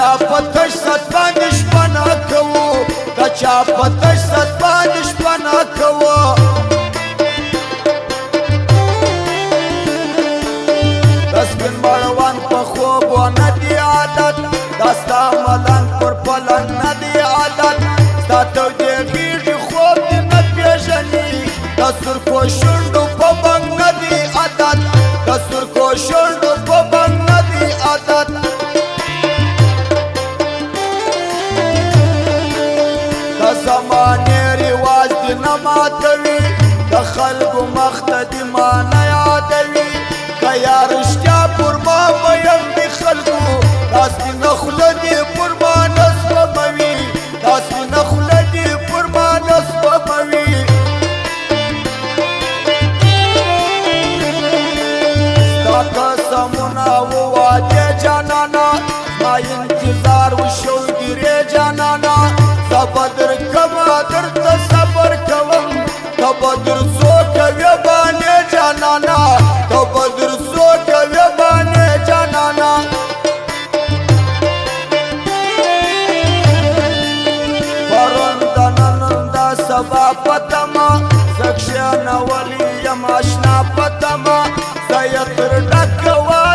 چا پتش ستبانش پنا کوو دا چا پتش ستبانش پنا کوو دسپن مړوان په خوب و ندی عادت دستا ملنګ پر پلنګ ندی عادت ستا تودې غېږې خوب دې نه پېژني د سرکو شونډو په بنګ ندی عادت د سرکو شونډو په بنګ ندی عادت د زمانې رواج دې نه ماتوي د خلکو مخ ته دې ما نه یادوي که یا رښتیا پر ما مین دي خلکو داسې نه خوله دې پر ما نه سپموي داسې نه خوله دې پر ما نه سپموي ستا قسمونه ووادې جانانه زما انتظار وشو ګیرې جانانه زه به درکمه درته صبر کوم ته به درځو کوې بانې جانانه ته به درځو کوې بانې جانانه پرون د نن د سبا په تمه زه کښېنولی یم اشنا په تمه زه یې تر ډکواله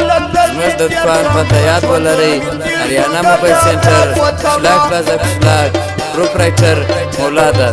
زموږ د دکان پته یاد ولرئ اریانا موبایل سنټر شلاک پلازا کشلاک پروپرایټر مولا ده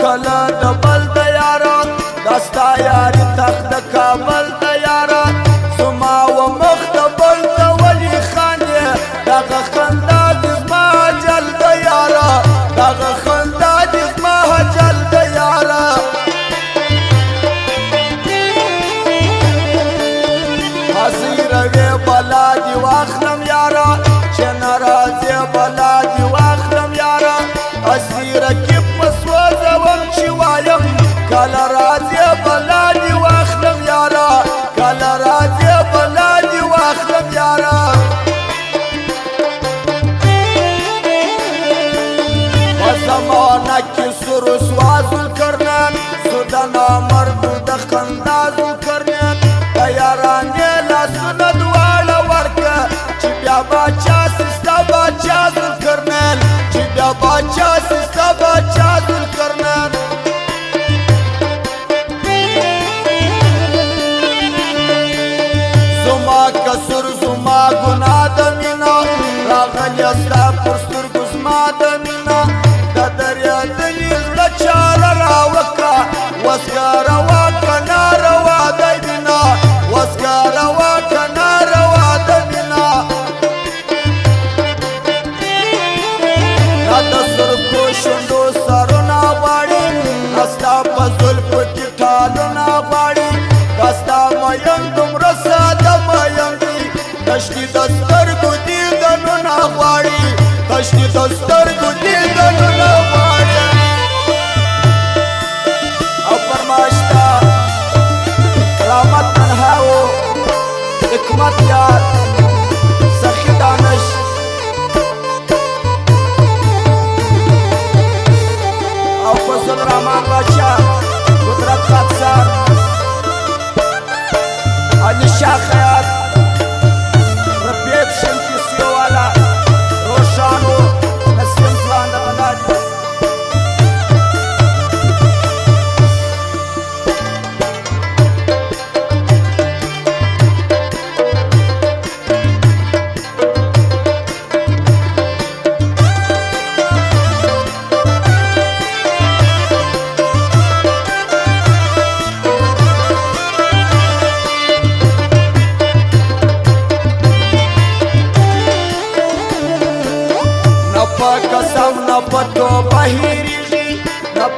کله د بل د یاره دستا یاري تخت د کابل د یاره زما و مخ د بل ته ولي خاندې دغه خندا دې زما اجل د یاره دغه خندا دې زما اجل د یاره حزیروې بلا دې واخلم یاره چې نه راځې بلا دې واخلم یاره اسیره کې چې وایم کله راځې بلا دې واخلم یاره کله راځې بلا دې واخلم یاره په زمانه کې سو رسوا ذوالقرنین سو د نامردو د خندا ذوالقرنین د یارانې لاسونه دواړه ورکه چې بیا باچا سي ستا باچا ذوالقرنین چې بیا باچا سي ستا باچا ذوالقرنین قصور زما ګناه د مینا راغلی ستا پر سترګو زما د مینا د درېدلي زړه چاره راوکړه وسکه روا که ناروا دی مینا وسکه روا که ناروا د مینا دا د سرکو شونډو سرونه غواړي دا ستا په زلفو کې ټالونه غواړي دا ستا مین دومره ساده مین کشتی د سترګو دیدنونه غواړي کشتی د سترګو دیدنونه غواړي او فرمایشته کرامت تنها و حکمت یار سخی دانش او فضل رحمان باچا قدرت خادسار علی شاه خیاط شمسی والا روشانو نسیم ځوان د غلادي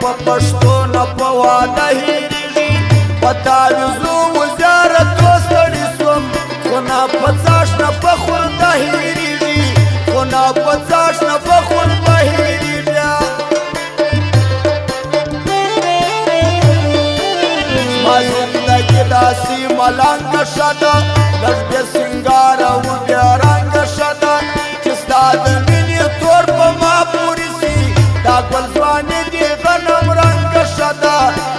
په پښتو نه په واده هېرېږي پتاویزو و زیارتو ستړي سوم خو ناپڅاش نه په خورده هېرېږي خو ناپڅاش نه په خورده هېرېږي زما زندګي داسې ملنګه شه ده لږ بې سینګاره و بې رنګه شه ده چې ستا د مینې تور په ما پورې سي دا ګل ځواني دې غنم رنګه شه ده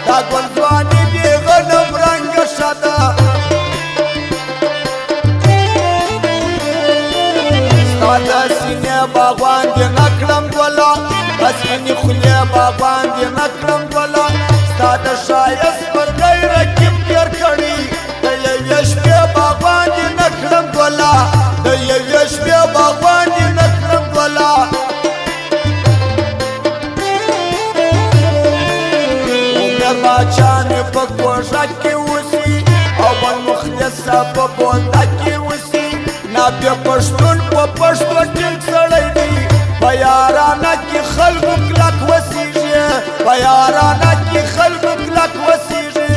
دا ګل ځواني دې غنم رنګه شه ده ستا د سینې باغوان دې نه کړم ګله د سپینې خولې باغوان دې نه کړم ګله ستا د ښایست پر دی رقیب تېر کړي د یوې شپې باغوان دې نه کړم ګله د یوې شپې باغوان دې نه کړم ګله عمر باچا مې په کوژه کې اوسي او بل مخلصه په بونده کې اوسي نابې پښتون په پښتو ټینګ سړی دی په یارانه کې خلکو کلک وسیږي په یارانه کې خلکو کلک وسیږي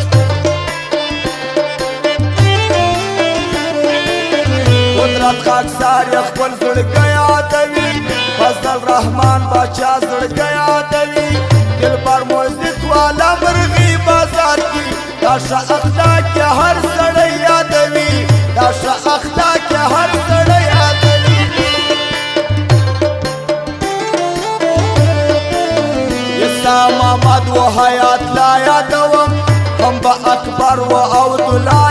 قدرت خاکسار یې خپل زړګی یادوي فضل الرحمن باچا زړګی یادوي دلبر موزیک والا مرغي بازار کې دا ښه اخلاق یې هر سړی یادوي دا ښه اخلاق یې هر سړی یادوي عیسی محمد و حیات لا یادوم هم به اکبر و عبدالله